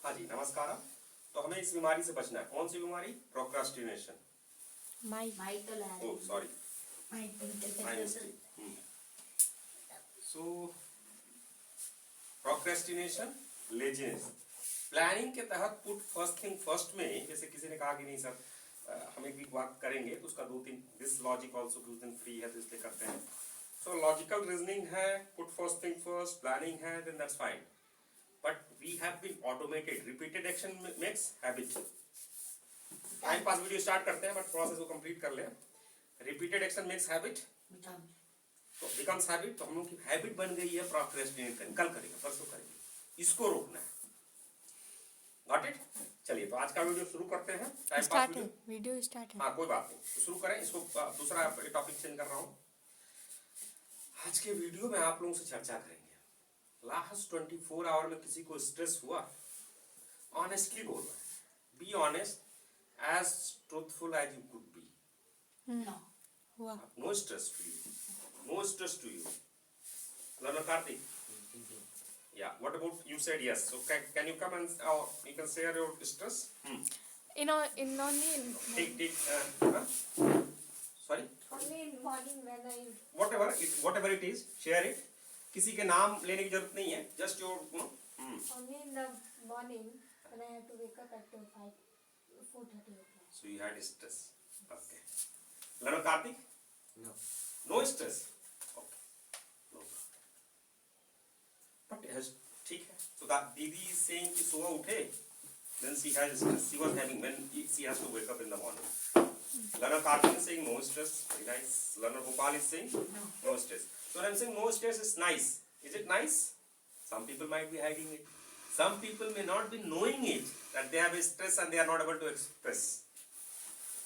हाँ जी, नमस्कार। तो हमें इस बीमारी से बचना है। कौन सी बीमारी? Procrastination. Oh sorry, my mistake. So procrastination, laziness. Planning के तहत पुट फर्स्ट थिंग फर्स्ट में, जैसे किसी ने कहा कि नहीं सर हम एक वीक वर्क करेंगे तो उसका 2-3 दिस लॉजिक ऑल्सो उस दिन फ्री है तो इसलिए करते हैं। सो लॉजिकल रीजनिंग है, put first thing first, planning है, then that's fine. But we have been automated, repeated action makes habit. Time pass video start करते हैं बट प्रोसेस को कंप्लीट कर लें। रिपीटेड एक्शन मेक्स हैबिट, तो becomes habit. तो हम लोग की हैबिट बन गई है प्रोक्रेस्टिनेट करनी, कल करेंगे, परसों करेंगे, इसको रोकना है। Got it? चलिए तो आज का वीडियो शुरू करते हैं। टाइम पास वीडियो स्टार्ट है। हाँ कोई बात नहीं, तो शुरू करें इसको। दूसरा टॉपिक चेंज कर रहा हूँ। आज के वीडियो में आप लोगों से चर्चा करेंगे, लास्ट 24 आवर में किसी को स्ट्रेस हुआ? ऑनेस्टली बोल रहा है, be honest, as truthful as you could be. हुआ। नो स्ट्रेस टू यू, नो stress to you. Learner Karthik. Yeah. What about you? Said yes. So can you come and you can share your stress? Only Take. Sorry. Only in morning when I. Whatever it is, share it. किसी के नाम लेने की जरूरत नहीं है. Just your. Only in the morning when I have to wake up at 4:30 o'clock. So you had stress. Okay. Learner Karthik. No stress. But ठीक है. So that Didi is saying कि सुबह उठे, then she was having when she has to wake up in the morning. Learner Karthik is saying no stress, very nice. Learner Gopal is saying no stress. So when I'm saying no stress is nice. Is it nice? Some people might be hiding it. Some people may not be knowing it that they have a stress and they are not able to express.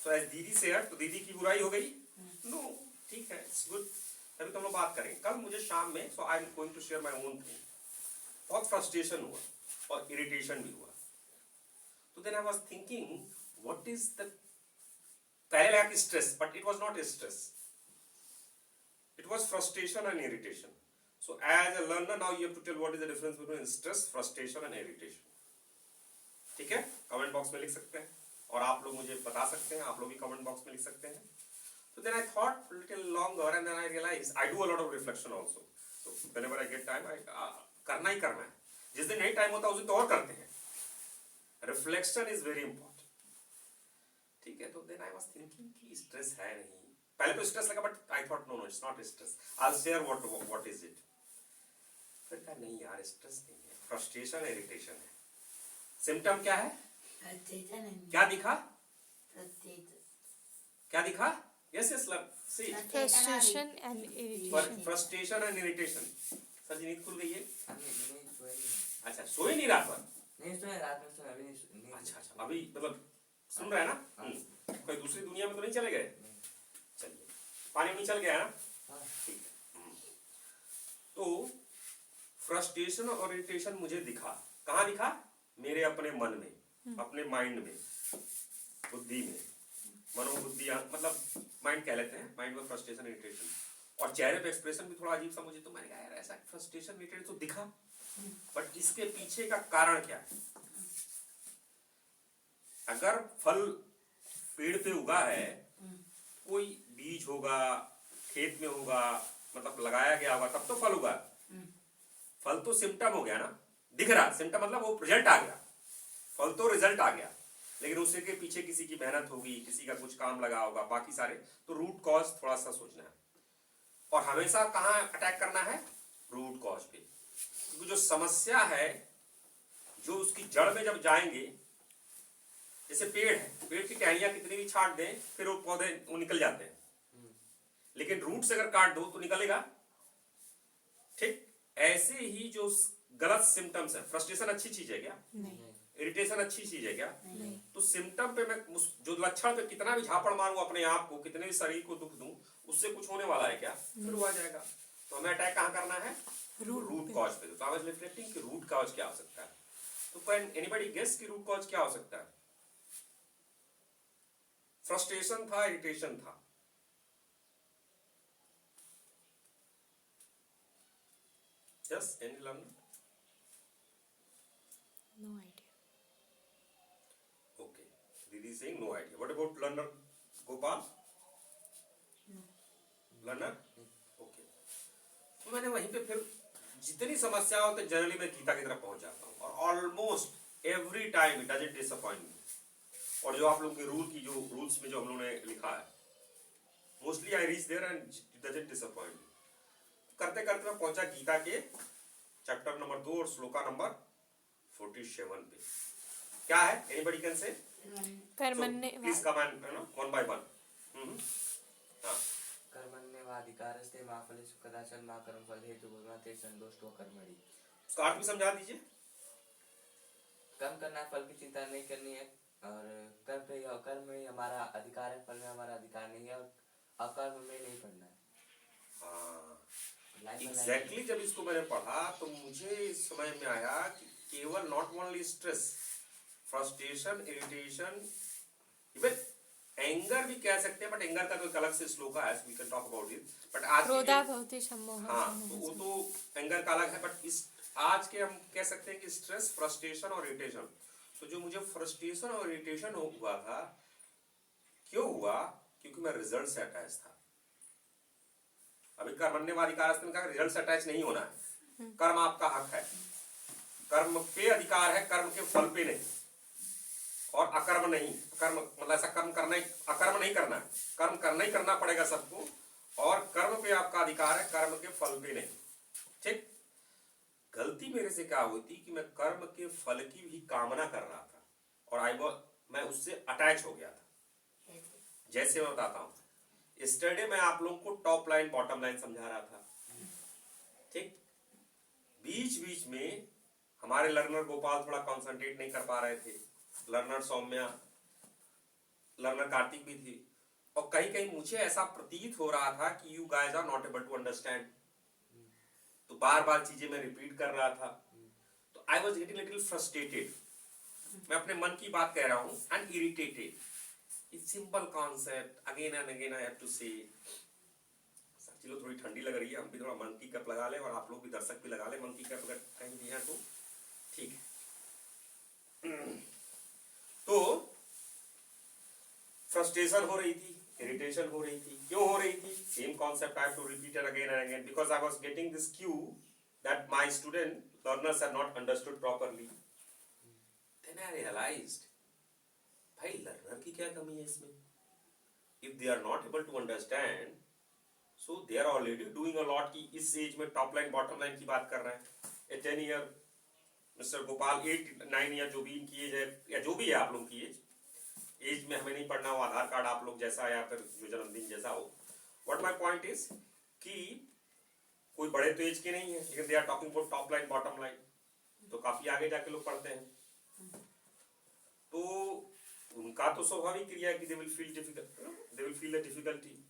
So as Didi said, तो दीदी की बुराई हो गई? No, ठीक है, it's good. अभी तो हम लोग बात करेंगे. कल मुझे शाम में, so I'm going to share my own thing. बहुत फ्रस्ट्रेशन हुआ और इरिटेशन भी हुआ. तो then I was thinking what is the, पहले लगा कि stress, but it was not stress, it was frustration and irritation. So as a learner now you have to tell what is the difference between stress, frustration and irritation. ठीक है, comment box में लिख सकते हैं और आप लोग मुझे बता सकते हैं, आप लोग भी कमेंट बॉक्स में लिख सकते हैं. So then I thought a little longer and then I realized I do a lot of reflection also. So whenever I get time, करना ही करना है. जिस दिन नहीं टाइम होता उस दिन तो और करते हैं. Reflection is very important. ठीक है, तो देन आई वाज थिंकिंग कि स्ट्रेस है नहीं. पहले तो स्ट्रेस लगा but I thought no it's not stress. I will share what is it. फिर कहा नहीं यार स्ट्रेस नहीं है, फ्रस्ट्रेशन इरिटेशन है. सिम्टम क्या है? क्या दिखा? क्या दिखा? Yes see frustration and irritation. Frustration and irritation. Sir ji नींद खुल गई है? अच्छा, सोए नहीं रात भर? नहीं सोया, रात में सोया, अभी नहीं. अच्छा, अभी मतलब सुन रहे हैं ना? कोई दूसरी दुनिया में तो नहीं चले गए? चलिए, पानी में चल गया है ना? ठीक है. तो फ्रस्ट्रेशन और इरिटेशन मुझे दिखा. कहाँ दिखा? मेरे अपने मन में, अपने माइंड में, बुद्धि में. मनोबुद्धि मतलब माइंड कह लेते हैं, माइंड में फ्रस्ट्रेशन इरिटेशन. और चेहरे पे एक्सप्रेशन भी थोड़ा अजीब सा मुझे. तो मैंने कहा यार ऐसा फ्रस्ट्रेशन इरिटेशन तो दिखा, बट इसके पीछे का कारण क्या है? अगर फल पेड़ पे उगा है, कोई बीज होगा, खेत में होगा, मतलब लगाया गया होगा तब तो फल उगा. फल तो सिम्टम हो गया ना, दिख रहा. सिम्टम मतलब वो रिजल्ट आ गया. फल तो रिजल्ट आ गया, लेकिन उसके के पीछे किसी की मेहनत होगी, किसी का कुछ काम लगा होगा, बाकी सारे. तो रूट कॉज थोड़ा सा सोचना है. और हमेशा कहाँ अटैक करना है? रूट कॉज पे. क्योंकि जो समस्या है, जो उसकी जड़ में जब जाएंगे, जैसे पेड़ है, पेड़ की टहनियां कितनी भी छाट दें फिर वो पौधे वो निकल जाते हैं, लेकिन रूट से अगर काट दो तो निकलेगा. ठीक ऐसे ही जो गलत सिम्टम्स है. फ्रस्ट्रेशन अच्छी चीज है क्या? नहीं. इरिटेशन अच्छी चीज है क्या? नहीं. तो सिम्टम पे मैं जो लक्षण पे कितना भी झापड़ मारूं अपने आप को, कितने भी शरीर को दुख दूं, उससे कुछ होने वाला है क्या? फिर हुआ जाएगा. तो हमें अटैक कहाँ करना है? रूट कॉज पे. तो आई वाज रिफ्लेक्टिंग कि रूट कॉज क्या हो सकता है. तो कैन एनीबॉडी गेस कि रूट कॉज क्या हो सकता है? फ्रस्ट्रेशन था, इरिटेशन था. Yes, any learner? No idea. Didi is saying no idea. What about learner Gopal? Learner? Okay. तो मैंने वहीं पे फिर जितनी समस्या होती है जनरली मैं गीता की तरफ पहुंच जाता हूँ और almost every time it doesn't disappoint मी। और जो आप लोगों के रूल्स में जो हम लोगों ने लिखा है mostly I reach there and it doesn't disappoint me. करते करते मैं पहुंचा गीता के चैप्टर नंबर 2 और श्लोका नंबर 47 पे। क्या है? Anybody can say? कर्मण्य please comment one by one. हाँ, कर्मण्येवाधिकारस्ते मा फलेषु कदाचन मा कर्मफल हेतुर्मा ते संतोषो कर्मणि। उसका अर्थ भी समझा दीजिए। कर्म करना है, फल की चिंता नहीं करनी है और कर्म में हमारा अधिकार है, फल में हमारा अधिकार नहीं है और अकर्म में नहीं पड़ना है। एग्जैक्टली जब इसको मैंने पढ़ा तो मुझे समझ में आया कि केवल not only stress, frustration, irritation, even anger भी कह सकते हैं, बट एंगर का तो एक अलग से श्लोक है, we can talk about it. But आज क्रोधा भवति सम्मोहः। हाँ, तो वो तो एंगर का अलग है, बट इस आज के हम कह सकते हैं कि स्ट्रेस, फ्रस्ट्रेशन और इरिटेशन। तो जो मुझे फ्रस्ट्रेशन और इरिटेशन हुआ था, क्यों हुआ? क्योंकि मैं रिजल्ट से अटैच था। अभी कर्मण्येवाधिकारस्ते में कहा रिजल्ट से अटैच नहीं होना है। कर्म आपका हक है, कर्म पे अधिकार है, कर्म के फल पे नहीं। और अकर्म नहीं, कर्म मतलब ऐसा कर्म करना ही, अकर्म नहीं करना है, कर्म करना ही करना पड़ेगा सबको। और कर्म पे आपका अधिकार है, कर्म के फल पे नहीं। ठीक? गलती मेरे से क्या हुई थी कि मैं कर्म के फल की भी कामना कर रहा था और मैं उससे अटैच हो गया था। जैसे मैं बताता हूं, यस्टरडे मैं आप लोगों को टॉप लाइन बॉटम लाइन समझा रहा था। ठीक? बीच बीच में हमारे लर्नर गोपाल थोड़ा कॉन्सेंट्रेट नहीं कर पा रहे थे, लर्नर सौम्या, लर्नर कार्तिक भी थी, और कहीं कहीं मुझे ऐसा प्रतीत हो रहा था कि you guys are not able to understand. तो बार बार चीजें मैं रिपीट कर रहा था, तो I was getting little frustrated. मैं अपने मन की बात कह रहा हूं, and irritated. It's simple concept, again and again I have to say. चलो थोड़ी ठंडी लग रही है, हम भी थोड़ा मंकी कैप लगा ले, और आप लोग भी दर्शक भी लगा ले मंकी कैप अगर कहीं भी है तो ठीक है। तो फ्रस्ट्रेशन हो रही थी, इरिटेशन हो रही थी। क्यों हो रही थी? Same concept, I have to repeat it again and again because I was getting this cue that my student learners have not understood properly. Then I realised, भाई लर्नर की क्या कमी है इसमें? If they are not able to understand, so they are already doing a lot. की इस as में top line bottom line की बात कर रहे हैं। ए 10 ईयर मिस्टर गोपाल, 8-9 ईयर जो भी इनकी एज है, या जो भी है आप लोगों की एज में हमें नहीं पढ़ना हो, आधार कार्ड आप लोग जैसा या फिर जो जन्मदिन जैसा हो। व्हाट माय पॉइंट इज कि कोई बड़े तो एज के नहीं है, लेकिन they are talking about top line bottom line, तो काफी आगे जाके लोग पढ़ते हैं। तो उनका तो स्वाभाविक क्रिया है कि they will feel difficult, they will feel the difficulty.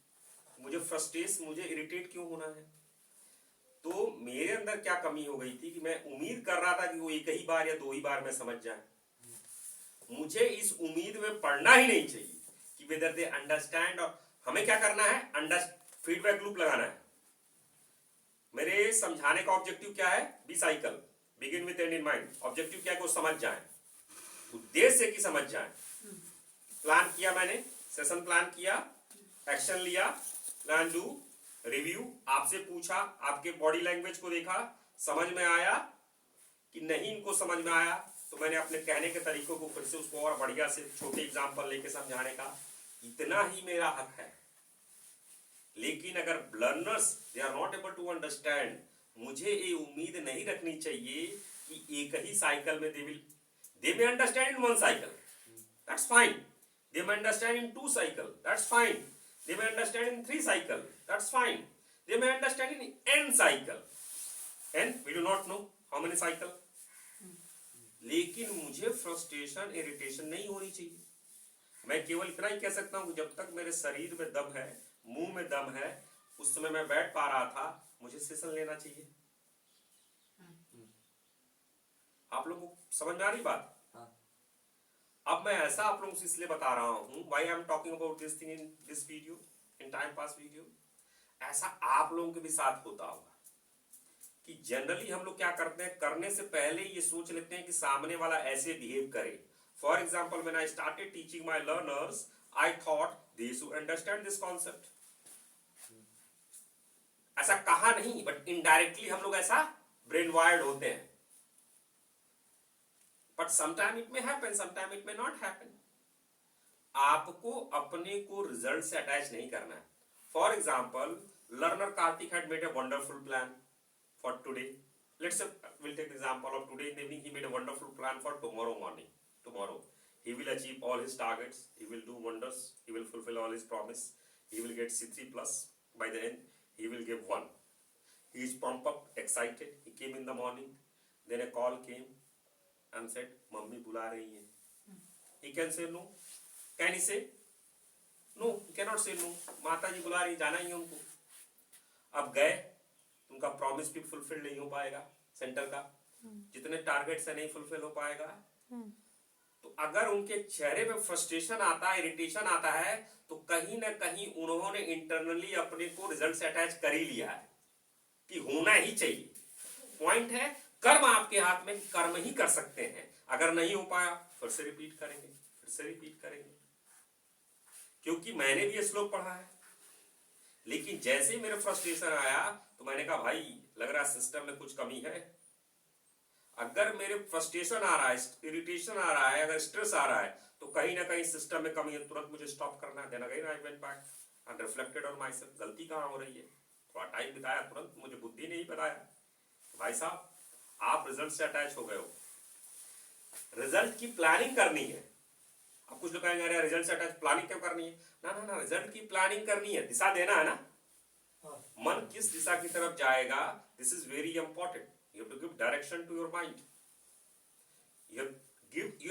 मुझे फ्रस्ट्रेट, मुझे इरिटेट क्यों होना है? तो मेरे अंदर क्या कमी हो गई थी कि मैं उम्मीद कर रहा था कि वो एक ही बार या 2 ही बार में समझ जाए। मुझे इस उम्मीद में पढ़ना ही नहीं चाहिए कि वेदर दे अंडरस्टैंड। और हमें क्या करना है? फीडबैक लूप लगाना है। मेरे समझाने का ऑब्जेक्टिव क्या है? Be cycle, begin with end in mind. Objective क्या है? वो समझ जाए, उद्देश्य की समझ जाए। प्लान किया मैंने, सेशन प्लान किया, एक्शन लिया, प्लान डू, रिव्यू, आपसे पूछा, आपके बॉडी लैंग्वेज को देखा, समझ में आया कि नहीं इनको समझ में आया, तो मैंने अपने कहने के तरीकों को फिर से उसको और बढ़िया से छोटे एग्जांपल लेके समझाने का। इतना ही मेरा हक है। लेकिन अगर learners they are not able to understand, मुझे ये उम्मीद नहीं रखनी चाहिए कि एक ही साइकिल में they may understand in 1 cycle, that's fine. They may understand in 2 cycle, that's fine. They may understand in 3 cycle, that's fine. They may understand in n cycle, and we do not know how many cycle. लेकिन मुझे frustration, irritation नहीं होनी चाहिए। मैं केवल इतना ही कह सकता हूं कि जब तक मेरे शरीर में दम है, मुंह में दम है, उस समय मैं बैठ पा रहा था, मुझे सेशन लेना चाहिए। आप लोगों को समझ में आ रही बात? अब मैं ऐसा आप लोगों से इसलिए बता रहा हूं, why I am talking about this thing in this video, in time pass video. ऐसा आप लोगों के भी साथ होता होगा कि जनरली हम लोग क्या करते हैं, करने से पहले ये सोच लेते हैं कि सामने वाला ऐसे बिहेव करे। For example, when I started teaching my learners, I thought they should understand this concept. ऐसा कहा नहीं, but indirectly हम लोग ऐसा brain wired होते हैं. But sometime it may happen, sometime it may not happen. आपको अपने को रिजल्ट से अटैच नहीं करना है. For example, learner Karthik had made a wonderful plan for today. Let's say we'll take the example of today in the evening. He made a wonderful plan for tomorrow morning. Tomorrow, he will achieve all his targets. He will do wonders. He will fulfill all his promise. He will get C3 plus. By the end, he will give 1. He is pumped up, excited. He came in the morning. Then a call came and said, "Mummy बुला रही है." He can say no. Can he say no? He cannot say no. माता जी बुला रही, जाना ही है उनको. अब गए, उनका प्रॉमिस भी फुलफिल नहीं हो पाएगा सेंटर का, जितने टारगेट से नहीं फुलफिल हो पाएगा. तो अगर उनके चेहरे पे फ्रस्ट्रेशन आता है, इरिटेशन आता है, तो कहीं ना कहीं उन्होंने इंटरनली अपने को रिजल्ट से अटैच कर ही लिया है कि होना ही चाहिए. पॉइंट है, कर्म आपके हाथ में, कर्म ही कर सकते हैं. अगर नहीं हो पाया फिर से रिपीट करेंगे, फिर से रिपीट करेंगे. क्योंकि मैंने भी ये श्लोक पढ़ा है. लेकिन जैसे ही मेरे फ्रस्ट्रेशन आया तो मैंने कहा भाई लग रहा है सिस्टम में कुछ कमी है. अगर मेरे फ्रस्ट्रेशन आ रहा है, इरिटेशन आ रहा है, अगर स्ट्रेस आ रहा है, तो कहीं ना कहीं सिस्टम में कमी है. तुरंत मुझे स्टॉप करना है. Then again I went back and reflected on my self. गलती कहाँ हो रही है? थोड़ा टाइम बिताया, तुरंत मुझे बुद्धि ने ही बताया भाई साहब आप रिजल्ट से अटैच हो गए हो. रिजल्ट की प्लानिंग करनी है. अब कुछ लोग कहेंगे अरे रिजल्ट से अटैच प्लानिंग क्यों करनी है? ना ना ना, रिजल्ट की प्लानिंग करनी है, दिशा देना है ना. मन किस दिशा की तरफ जाएगा, this is very important. You have to give direction to your mind. You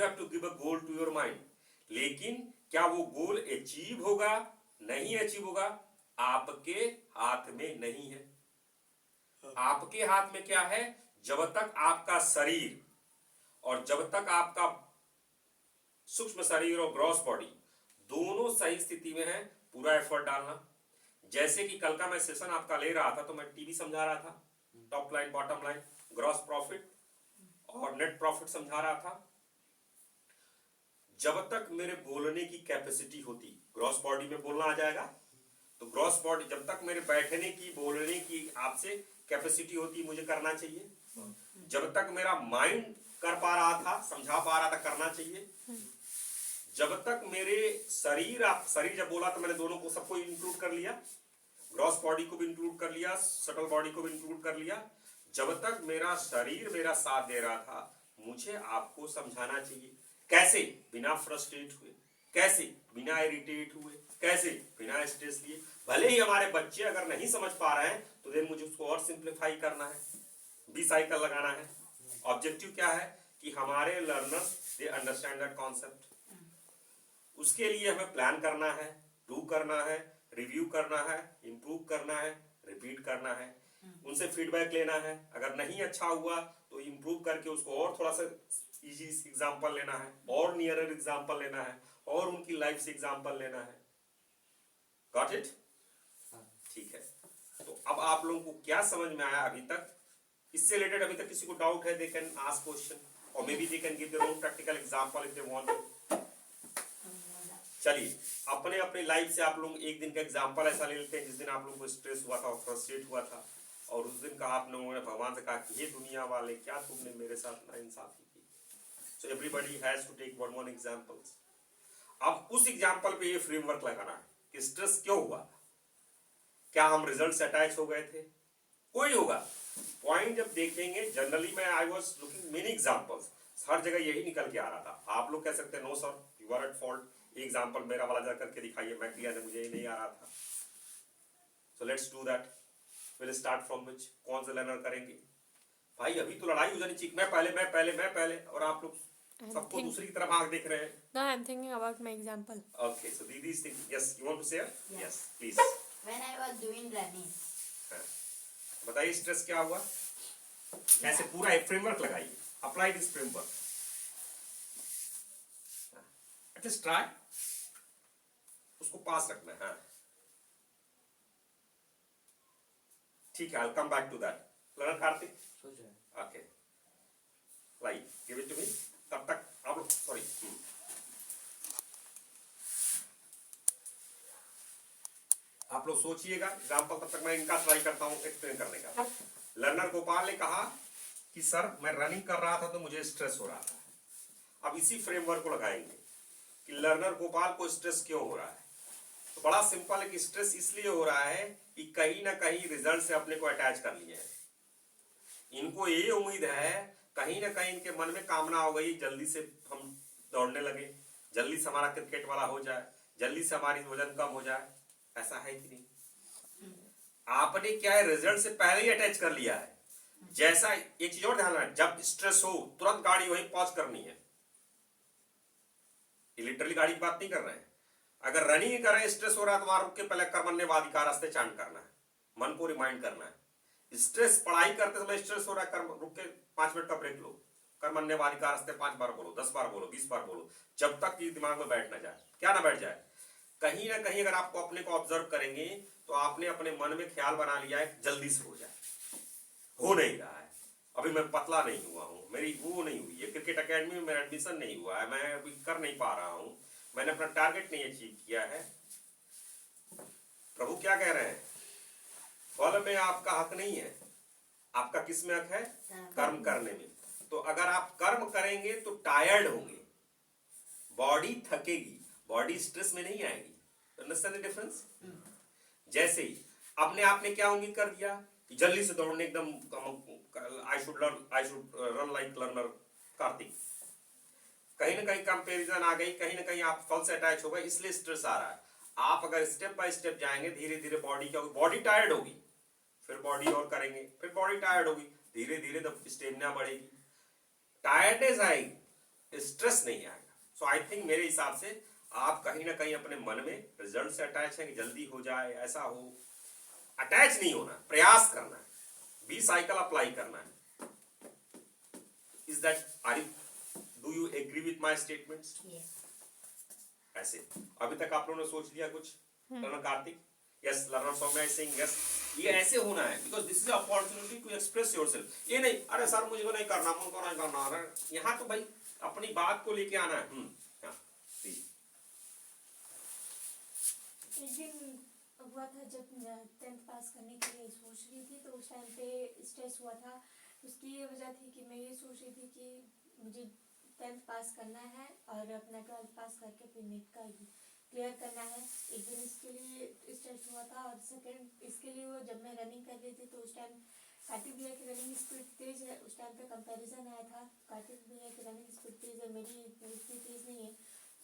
have to give a goal to your mind. लेकिन क्या वो गोल अचीव होगा, नहीं अचीव होगा, आपके हाथ में नहीं है. आपके हाथ में क्या है? जब तक आपका शरीर और जब तक आपका सूक्ष्म शरीर और ग्रॉस बॉडी दोनों सही स्थिति में है, पूरा एफर्ट डालना. जैसे कि कल का मैं सेशन आपका ले रहा था तो मैं टीवी समझा रहा था, top line, bottom line, gross profit और नेट प्रॉफिट समझा रहा था. जब तक मेरे बोलने की कैपेसिटी होती, ग्रॉस बॉडी में बोलना आ जाएगा, तो ग्रॉस बॉडी जब तक मेरे बैठने की, बोलने की आपसे कैपेसिटी होती, मुझे करना चाहिए. जब तक मेरा माइंड कर पा रहा था, समझा पा रहा था, करना चाहिए. जब तक मेरे शरीर जब बोला तो मैंने दोनों को, सबको इंक्लूड कर लिया, ग्रॉस बॉडी को भी इंक्लूड कर लिया, सटल बॉडी को भी इंक्लूड कर लिया. जब तक मेरा शरीर मेरा साथ दे रहा था, मुझे आपको समझाना चाहिए. कैसे? बिना फ्रस्ट्रेट हुए. कैसे? बिना इरिटेट हुए. कैसे? बिना स्ट्रेस लिए. भले ही हमारे बच्चे अगर नहीं समझ पा रहे हैं तो देन मुझे उसको और सिंप्लीफाई करना है, बी साइकिल लगाना है. ऑब्जेक्टिव क्या है कि हमारे learners they understand that concept. उसके लिए हमें प्लान करना है, डू करना है, रिव्यू करना है, इंप्रूव करना है, रिपीट करना है, उनसे फीडबैक लेना है. अगर नहीं अच्छा हुआ तो इंप्रूव करके उसको और थोड़ा सा इजी एग्जांपल लेना है, और नियरर एग्जांपल लेना है, और उनकी लाइफ से एग्जांपल लेना है. Got it? ठीक है. तो अब आप लोगों को क्या समझ में आया अभी तक? इससे रिलेटेड अभी तक किसी को डाउट है? दे कैन आस्क क्वेश्चन और maybe they can give their own practical example if they want to. चलिए अपने अपने लाइफ से आप लोग एक दिन का एग्जांपल ऐसा ले लेते हैं जिस दिन आप लोगों को स्ट्रेस हुआ था और फ्रस्ट्रेट हुआ था, और उस दिन का आप लोगों ने भगवान से कहा कि ये दुनिया वाले क्या तुमने मेरे साथ नाइंसाफी की. So everybody has to take one examples. अब उस एग्जांपल पे ये फ्रेमवर्क लगाना है कि स्ट्रेस क्यों हुआ. क्या हम रिजल्ट से अटैच हो गए थे? कोई होगा. पॉइंट जब देखेंगे, जनरली मैं I was looking many examples, हर जगह यही निकल के आ रहा था. आप लोग कह सकते हैं no sir you are at fault, example मेरा वाला जा करके दिखाइए, मैं किया था, मुझे ये नहीं आ रहा था. So let's do that. Will start from which? कौन सा लर्नर करेंगे? भाई अभी तो लड़ाई हो जानी चाहिए, मैं पहले, और आप लोग सबको दूसरी की तरफ आंख देख रहे हैं. No, I'm thinking about my example. Okay, so these things. Yes, you want to say? Yeah. Yes, please. When I was doing running, बताइए स्ट्रेस क्या हुआ, कैसे पूरा एक फ्रेमवर्क लगाइए. Apply this framework. At least try, उसको पास रखना है. हाँ ठीक है, I'll come back to that. Learner Karthik, सोच रहे हैं. Okay, like give it to me. तब तक आप लोग सॉरी लोग सोचिएगा एग्जाम्पल, तब तक मैं इनका ट्राई करता हूँ एक्सप्लेन करने का। लर्नर गोपाल ने कहा कि सर मैं रनिंग कर रहा था तो मुझे स्ट्रेस हो रहा था। अब इसी फ्रेमवर्क को लगाएंगे कि लर्नर गोपाल को स्ट्रेस क्यों हो रहा है। तो बड़ा सिंपल है कि स्ट्रेस इसलिए हो रहा है कि कहीं ना कहीं रिजल्ट से अपने को अटैच कर लिए हैं। इनको ये उम्मीद है, कहीं ना कहीं इनके मन में कामना हो गई जल्दी से हम दौड़ने लगे, जल्दी से हमारा क्रिकेट वाला हो जाए, जल्दी से हमारी वजन कम हो जाए। ऐसा है कि नहीं? आपने क्या है, रिजल्ट से पहले ही अटैच कर लिया है। जैसा एक चीज और ध्यान रखना, जब स्ट्रेस हो तुरंत गाड़ी वहीं पॉज करनी है। लिटरली गाड़ी की बात नहीं कर रहे हैं। अगर रनिंग कर रहे हैं, स्ट्रेस हो रहा है तो वहां रुक के पहले कर्मण्यवाधिकार रास्ते चांट करना है, मन को रिमाइंड करना है। स्ट्रेस पढ़ाई करते समय स्ट्रेस हो रहा है, कर्म रुक के 5 मिनट का ब्रेक लो, कर्मण्यवाधिकार रास्ते 5 बार बोलो, 10 बार बोलो, 20 बार बोलो, जब तक कि दिमाग में बैठ ना जाए। क्या ना बैठ जाए, कहीं ना कहीं अगर आपको अपने को ऑब्जर्व करेंगे तो आपने अपने मन में ख्याल बना लिया है जल्दी से हो जाए। हो नहीं रहा है, अभी मैं पतला नहीं हुआ हूं, मेरी वो नहीं हुई है, क्रिकेट एकेडमी में मेरा एडमिशन नहीं हुआ है, मैं अभी कर नहीं पा रहा हूं, मैंने अपना टारगेट नहीं अचीव किया है। प्रभु क्या कह रहे हैं? फल में आपका हक नहीं है। आपका किस में हक है? कर्म करने में। तो अगर आप कर्म करेंगे तो टायर्ड होंगे, बॉडी थकेगी, बॉडी स्ट्रेस में नहीं आएगी। Understand the difference? जैसे ही अपने आपने क्या उम्मीद कर दिया कि जल्दी से दौड़ने, एकदम I should run like learner Kartik. कहीं ना कहीं कंपैरिजन आ गई, कहीं ना कहीं आप फल से अटैच हो गए, इसलिए स्ट्रेस आ रहा है। आप अगर स्टेप बाय स्टेप जाएंगे, धीरे धीरे बॉडी क्या होगी, बॉडी टायर्ड होगी, फिर बॉडी और करेंगे, फिर बॉडी टायर्ड होगी, धीरे धीरे स्टेमिना बढ़ेगी, टायर्डनेस आएगी, स्ट्रेस नहीं आएगा। सो आई थिंक मेरे हिसाब से आप कहीं ना कहीं अपने मन में रिजल्ट से अटैच है कि जल्दी हो जाए, ऐसा हो। अटैच नहीं होना, प्रयास करना है, 20 साइकिल अप्लाई करना है। Is that, are you, do you agree with my statements? ऐसे अभी तक आप लोगों ने सोच लिया कुछ? Learner Karthik, yes, learner Saumya is saying yes. ये ऐसे होना है because this is opportunity to express yourself. ये नहीं अरे सर मुझे नहीं करना, मुझको नहीं करना, अरे यहाँ तो भाई अपनी बात को लेके आना है। एक दिन हुआ था जब 10th पास करने के लिए सोच रही थी, तो उस टाइम पे स्ट्रेस हुआ था। उसकी ये वजह थी कि मैं ये सोच रही थी कि मुझे 10th पास करना है और अपना 12th पास करके फिर नेट का क्लियर करना है। एक दिन इसके लिए स्ट्रेस हुआ था, और सेकंड इसके लिए वो जब मैं रनिंग कर रही थी तो उस टाइम कार्तिक भैया की रनिंग स्पीड तेज है। उस टाइम पे कंपैरिजन आया था, कार्तिक भैया की रनिंग स्पीड तेज है, मेरी इतनी तेज नहीं है।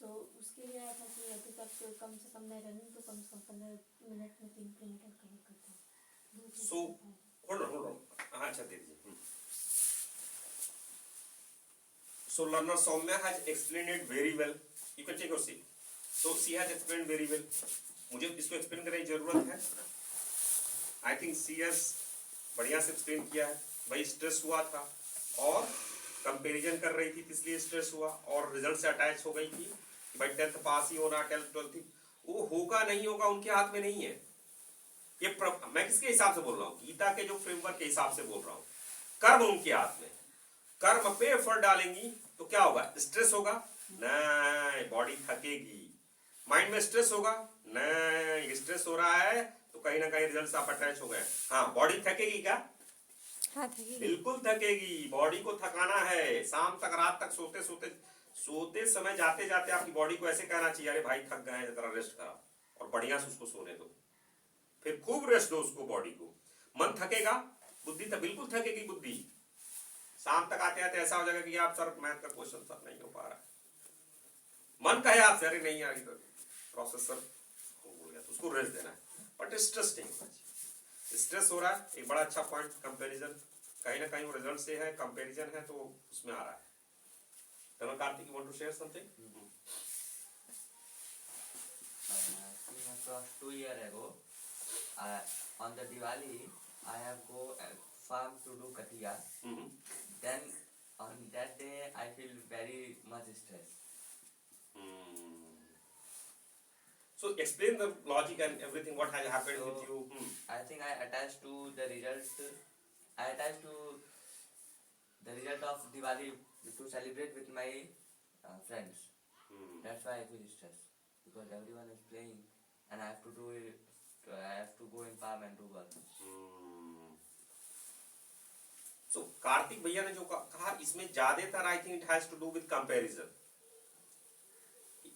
तो उसके लिए आया था कि अभी तक कम से कम मैं रनिंग तो कम से कम 15 मिनट में 3 किलोमीटर कवर करता हूँ। सो होल्ड ऑन, अच्छा दे दीजिए। So learner Soumya has explained it very well. You can take your seat. So she has explained very well. मुझे इसको एक्सप्लेन करने की जरूरत है। I think she has बढ़िया से एक्सप्लेन किया है। भाई स्ट्रेस हुआ था और कंपैरिजन कर रही थी, इसलिए स्ट्रेस हुआ, और रिजल्ट से अटैच हो गई थी कि भाई 10th पास ही होना, 12th 12th वो होगा नहीं होगा उनके हाथ में नहीं है। ये मैं किसके हिसाब से बोल रहा हूँ? गीता के जो फ्रेमवर्क के हिसाब से बोल रहा हूँ। कर्म उनके हाथ में, कर्म पे एफर्ट डालेंगी तो क्या होगा? स्ट्रेस होगा नहीं, बॉडी थकेगी। माइंड में स्ट्रेस होगा नहीं, स्ट्रेस हो रहा है तो कहीं ना कहीं रिजल्ट आप अटैच हो गए। हाँ, बॉडी थकेगी क्या? हाँ थकेगी, बिल्कुल थकेगी। बॉडी को थकाना है। शाम तक, रात तक सोते समय जाते जाते आपकी बॉडी को ऐसे कहना चाहिए, अरे भाई थक गए, जरा रेस्ट करा, और बढ़िया से उसको सोने दो, फिर खूब रेस्ट दो उसको, बॉडी को। मन थकेगा, बुद्धि तो बिल्कुल थकेगी। बुद्धि शाम तक आते आते ऐसा हो जाएगा कि आप सर मैथ का क्वेश्चन सर नहीं हो पा रहा। मन कहे आपसे अरे नहीं यार प्रोसेसर भूल गया, तो उसको रेस्ट देना है। बट स्ट्रेस नहीं होना चाहिए। स्ट्रेस हो रहा है, एक बड़ा अच्छा पॉइंट कंपैरिजन, कहीं ना कहीं वो रिजल्ट से है, कंपैरिजन है, तो उसमें आ रहा है। तो Karthik, you want to share something? Across 2 years ago, on the Diwali, I have go farm to do katia. Then on that day, I feel very much stress. So explain the logic and everything, what has happened So, with you. I think I attached to the results. I attached to the result of Diwali to celebrate with my friends. That's why I feel stressed, because everyone is playing and I have to do it I have to go in farm and do work. So Karthik भैया ने जो कहा इसमें ज्यादातर I think it has to do with comparison.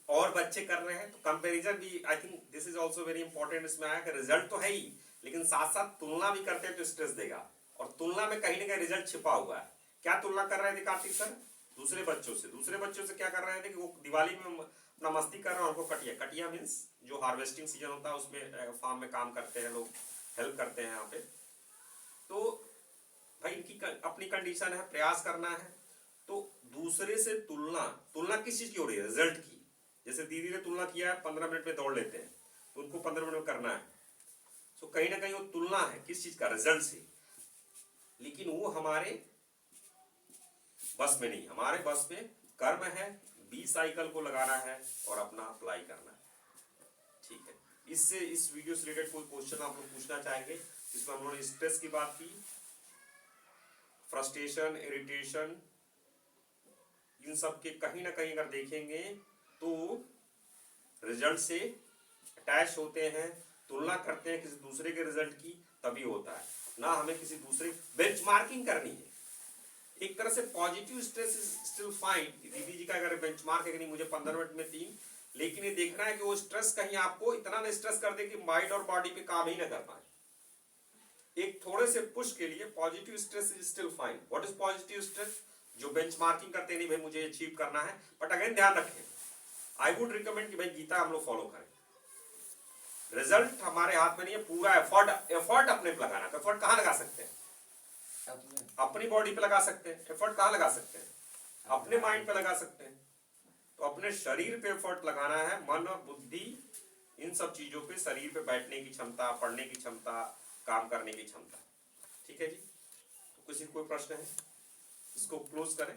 और बच्चे कर रहे हैं तो कंपैरिजन भी I think this is also very important. इसमें आया कि रिजल्ट तो है ही, लेकिन साथ साथ तुलना भी करते हैं तो स्ट्रेस देगा, और तुलना में कहीं ना कहीं रिजल्ट छिपा हुआ है। क्या तुलना कर रहे थे कार्तिक सर? दूसरे बच्चों से। दूसरे बच्चों से क्या कर रहे थे कि वो दिवाली में अपना मस्ती कर रहे हैं, उनको कटिया, कटिया मीन्स जो हार्वेस्टिंग सीजन होता है उसमें फार्म में काम करते हैं लोग, हेल्प करते हैं यहाँ पे। तो भाई इनकी अपनी कंडीशन है, प्रयास करना है। तो दूसरे से तुलना किस चीज की हो रही है? रिजल्ट की। जैसे दीदी ने तुलना किया है 15 मिनट में दौड़ लेते हैं, तो उनको 15 मिनट में करना है। तो कहीं ना कहीं वो तुलना है किस चीज का? रिजल्ट से। लेकिन वो हमारे बस में नहीं। हमारे बस में कर्म है, 20 साइकिल को लगाना है और अपना अप्लाई करना है। ठीक है, इससे इस वीडियो से रिलेटेड कोई क्वेश्चन आप लोग पूछना चाहेंगे? इसमें हम लोगों ने स्ट्रेस की बात की, फ्रस्ट्रेशन, इरिटेशन, इन सब के कहीं ना कहीं अगर देखेंगे तो रिजल्ट से अटैच होते हैं, तुलना करते हैं किसी दूसरे के रिजल्ट की, तभी होता है ना। हमें किसी दूसरे बेंचमार्किंग करनी है। एक तरह से positive stress is still fine. दीदी जी का अगर बेंचमार्क है कि नहीं मुझे 15 मिनट में 3, लेकिन ये देखना है कि वो स्ट्रेस कहीं आपको इतना ना स्ट्रेस कर दे कि माइंड और बॉडी पे काम ही ना कर पाए। एक थोड़े से पुश के लिए positive stress is still fine. What is positive stress? जो बेंचमार्किंग करते नहीं भाई मुझे अचीव करना है, बट अगेन ध्यान रखें, आई वुड रिकमेंड कि भाई गीता हम लोग फॉलो करें। रिजल्ट हमारे हाथ में नहीं है, पूरा एफर्ट अपने पे लगाना है। एफर्ट कहाँ लगा सकते हैं? अपनी बॉडी पे लगा सकते हैं। एफर्ट कहाँ लगा सकते हैं? अपने माइंड पे लगा सकते हैं। तो अपने शरीर पे एफर्ट लगाना है, मन और बुद्धि इन सब चीजों पे, शरीर पे बैठने की क्षमता, पढ़ने की क्षमता, काम करने की क्षमता। ठीक है जी, तो किसी कोई प्रश्न है? इसको क्लोज करें।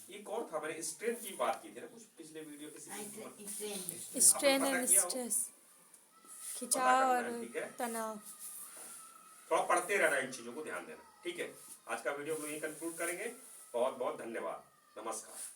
एक और था, मैंने स्ट्रेन की बात की थी ना कुछ पिछले वीडियो किसी स्ट्रेन एंड स्ट्रेस, खिंचाव और तनाव। थोड़ा पढ़ते रहना, इन चीजों को ध्यान देना। ठीक है, आज का वीडियो हम लोग यही कंक्लूड करेंगे। बहुत बहुत धन्यवाद, नमस्कार।